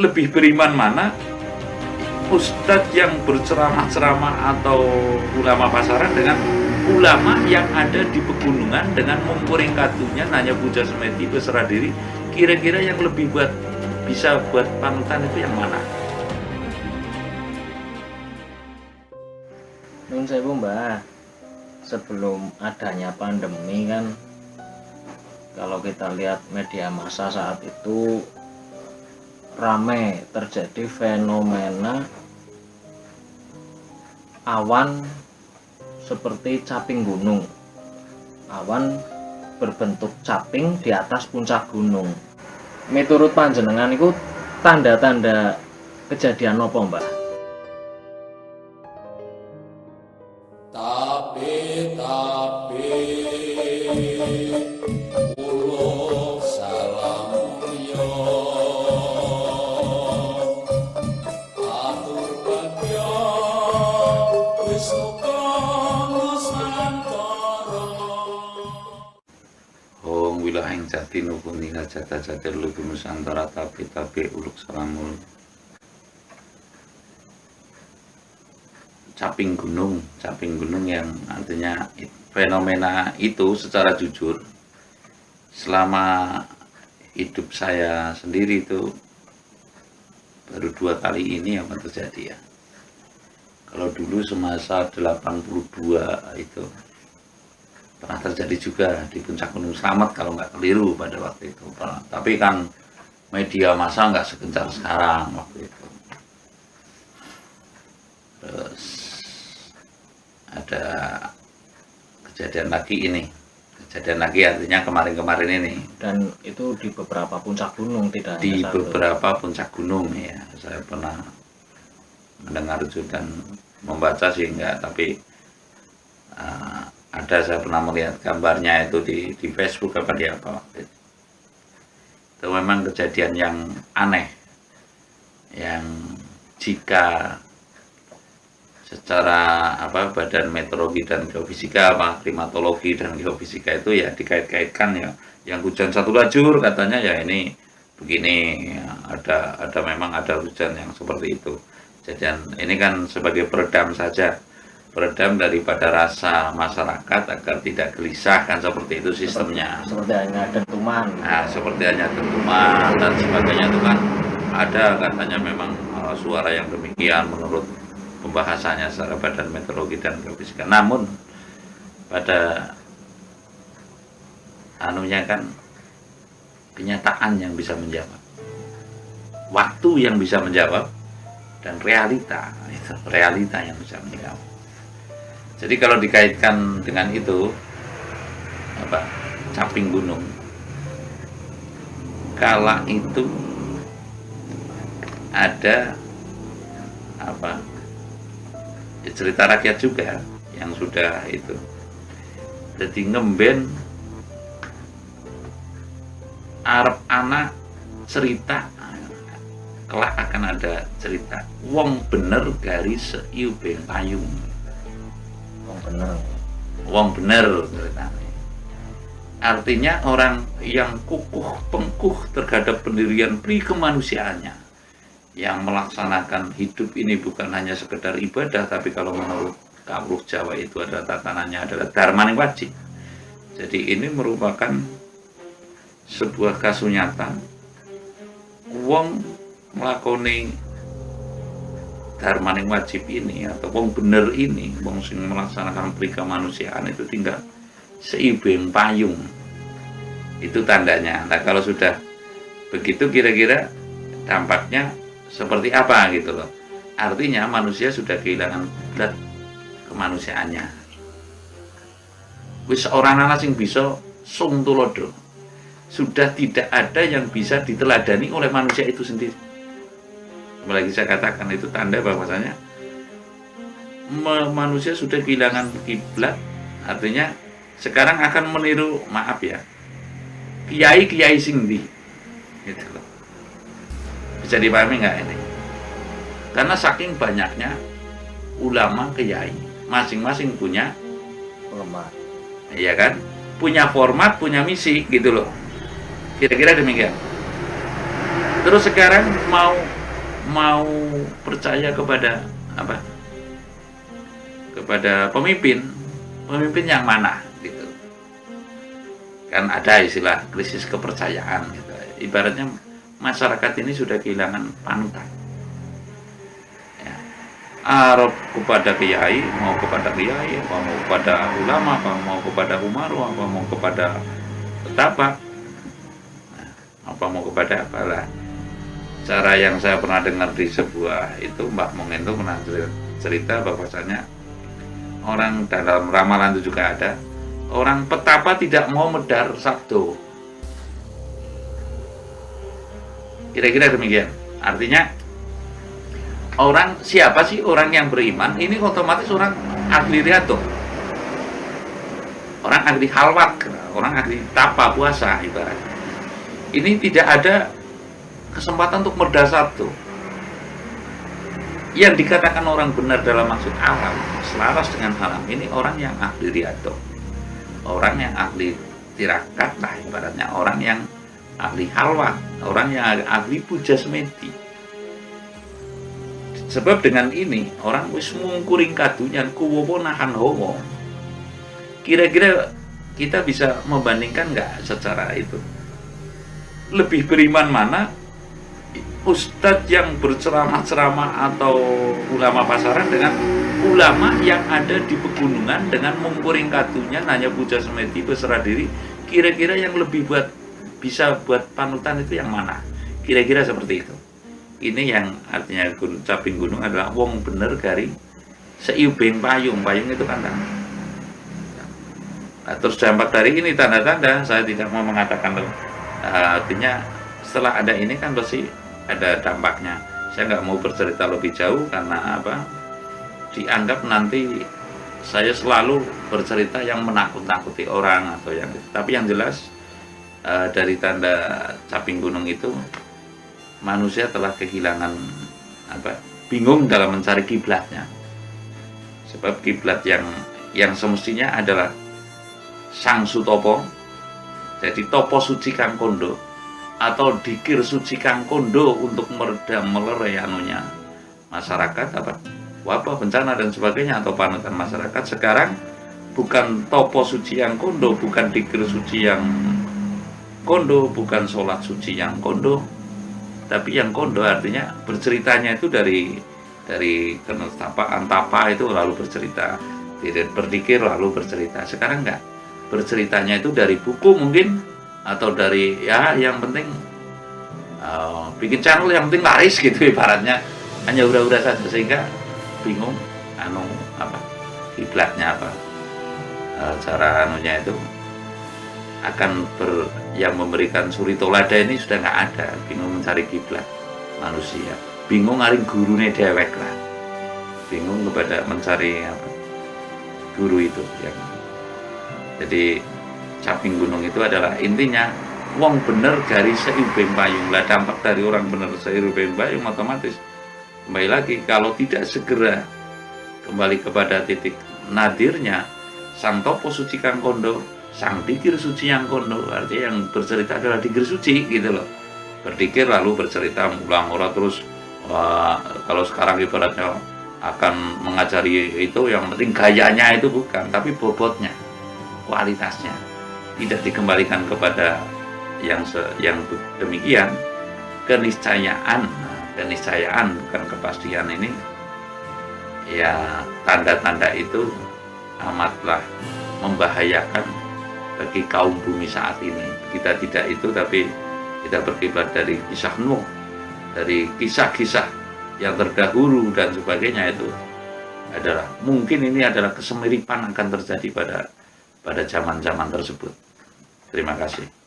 lebih beriman mana? Ustadz yang berceramah-ceramah atau ulama pasaran dengan ulama yang ada di pegunungan dengan mengkuring katunya nanya puja semeti berserah diri, kira-kira yang lebih bisa buat panutan itu yang mana? Nun sewu Mbah, sebelum adanya pandemi kan, kalau kita lihat media massa saat itu ramai terjadi fenomena awan seperti caping gunung. Awan berbentuk caping di atas puncak gunung. Miturut panjenengan itu tanda-tanda kejadian apa, Mbah? Tapi uluk salam mulya atur bagya Wisnu Nusantara. Hong wilahing jati nukuni jata-jati lugu Nusantara tapi uluk salamul. Caping gunung yang artinya fenomena itu secara jujur selama hidup saya sendiri itu baru 2 kali ini yang terjadi ya. Kalau dulu semasa 82 itu pernah terjadi juga di puncak Gunung Slamet kalau nggak keliru pada waktu itu. Tapi kan media massa nggak segencar sekarang waktu itu. Terus ada kejadian lagi artinya kemarin-kemarin ini, Dan itu di beberapa puncak gunung, tidak di hanya satu. beberapa puncak gunung ya. Saya pernah mendengar itu dan membaca sih enggak, tapi saya pernah melihat gambarnya itu di Facebook apa di apa waktu itu. Itu memang kejadian yang aneh, yang jika secara Badan Meteorologi dan Geofisika klimatologi dan geofisika itu ya dikait-kaitkan ya, yang hujan 1 lajur katanya ya ini begini ya, ada memang ada hujan yang seperti itu. Jadi ini kan sebagai peredam saja, peredam daripada rasa masyarakat agar tidak gelisah kan, seperti itu sistemnya. Seperti hanya dentuman. Nah, seperti hanya dentuman dan sebagainya itu kan ada katanya memang suara yang demikian menurut pembahasannya secara Badan Meteorologi dan Geofisika. Namun pada anunya kan kenyataan yang bisa menjawab, waktu yang bisa menjawab, dan realita yang bisa menjawab. Jadi kalau dikaitkan dengan itu caping gunung, kala itu ada cerita rakyat juga yang sudah itu. Jadi ngemben Arab anak cerita kelak akan ada cerita wong bener garis seiubeng payung. Wong bener ceritanya. Artinya orang yang kukuh pengkuh terhadap pendirian pri kemanusiaannya, yang melaksanakan hidup ini bukan hanya sekedar ibadah, tapi kalau menurut kawruh Jawa itu adalah tatanannya adalah dharmaning wajib. Jadi ini merupakan sebuah kasunyata wong nglakoni dharmaning wajib ini atau wong bener ini, wong sing melaksanakan pri kemanusiaan itu tinggal seibeng payung. Itu tandanya. Nah, kalau sudah begitu kira-kira dampaknya seperti apa gitu loh. Artinya manusia sudah kehilangan berat kemanusiaannya. Wis orang ana sing bisa sung tulodo. Sudah tidak ada yang bisa diteladani oleh manusia itu sendiri. Apalagi saya katakan itu tanda bahwasanya manusia sudah kehilangan kiblat. Artinya sekarang akan meniru, maaf ya, kiai sing ndi gitu loh. Bisa dipahami nggak ini? Karena saking banyaknya ulama kiai, masing-masing punya Format. iya kan, punya format, punya misi gitu loh. Kira-kira demikian. Terus sekarang mau percaya kepada apa? Kepada pemimpin yang mana gitu. Kan ada istilah krisis kepercayaan gitu. Ibaratnya masyarakat ini sudah kehilangan panutan. Ya. Arab kepada kiai, mau kepada kiai, apa mau kepada ulama, apa mau kepada umaru, apa mau kepada petapa, apa mau kepada apalah. Cara yang saya pernah dengar di sebuah itu Mbak Mung itu pernah cerita bahwasanya orang dalam ramalan itu juga ada orang petapa tidak mau medar sabdo. Kira-kira demikian. Artinya orang siapa sih orang yang beriman ini otomatis orang ahli riyadhah, orang ahli halwat, orang ahli tapa puasa ibaratnya. Ini tidak ada kesempatan untuk medar sabdo. Yang dikatakan orang benar dalam maksud alam selaras dengan alam ini orang yang ahli riyadhah, orang yang ahli tirakat lah ibaratnya, orang yang ahli halwat, orang yang ahli puja semedi. Sebab dengan ini orang wis mungkuring kadunyan kuwowo nahan homo. Kira-kira kita bisa membandingkan nggak secara itu? Lebih beriman mana? Ustadz yang berceramah-ceramah atau ulama pasaran dengan ulama yang ada di pegunungan dengan mungkuring kadunya hanya puja semedi berserah diri. Kira-kira yang lebih bisa buat panutan itu yang mana? Kira-kira seperti itu. Ini yang artinya caping gunung adalah wong bener gari seiubeng payung itu kan. Nah, terus dampak dari ini tanda-tanda saya tidak mau mengatakan artinya setelah ada ini kan pasti ada dampaknya. Saya nggak mau bercerita lebih jauh karena apa? Dianggap nanti saya selalu bercerita yang menakut-nakuti orang atau yang. Tapi yang jelas dari tanda caping gunung itu manusia telah kehilangan bingung dalam mencari kiblatnya. Sebab kiblat yang semestinya adalah Sang Sutopo. Jadi topo suci kang kondo atau dikir suci kang kondo untuk meredam melerai anunya masyarakat wabah bencana dan sebagainya atau panutan masyarakat. Sekarang bukan topo suci yang kondo, bukan dikir suci yang kondo, bukan sholat suci yang kondo, tapi yang kondo artinya berceritanya itu dari kenetapaan tapa itu lalu bercerita, tidak berdikir lalu bercerita. Sekarang enggak, berceritanya itu dari buku mungkin atau dari yang penting bikin channel yang penting laris gitu ibaratnya, hanya udah saja sehingga bingung kiblatnya cara anunya itu akan yang memberikan suri tolada ini sudah nggak ada, bingung mencari kiblat manusia, bingung ngaring gurune dewek lah, bingung kepada mencari guru itu yang jadi caping gunung itu adalah intinya wong bener gari seiubeng payung lah. Dampak dari orang bener seiubeng payung otomatis kembali lagi kalau tidak segera kembali kepada titik nadirnya Sang Topo Suci Kang Kondo, Sang Dikir Suci yang Kondo, artinya yang bercerita adalah dikir suci gitu loh. Berdikir lalu bercerita mulang-mulang terus. Kalau sekarang ibaratnya akan mengajari itu yang penting gayanya itu bukan, tapi bobotnya, kualitasnya tidak dikembalikan kepada yang demikian. Keniscayaan bukan kepastian ini ya, tanda-tanda itu amatlah membahayakan bagi kaum bumi saat ini. Kita tidak itu, tapi kita berkiblat dari kisah Nuh, dari kisah-kisah yang terdahulu dan sebagainya. Itu adalah mungkin ini adalah kesemiripan akan terjadi pada zaman-zaman tersebut. Terima kasih.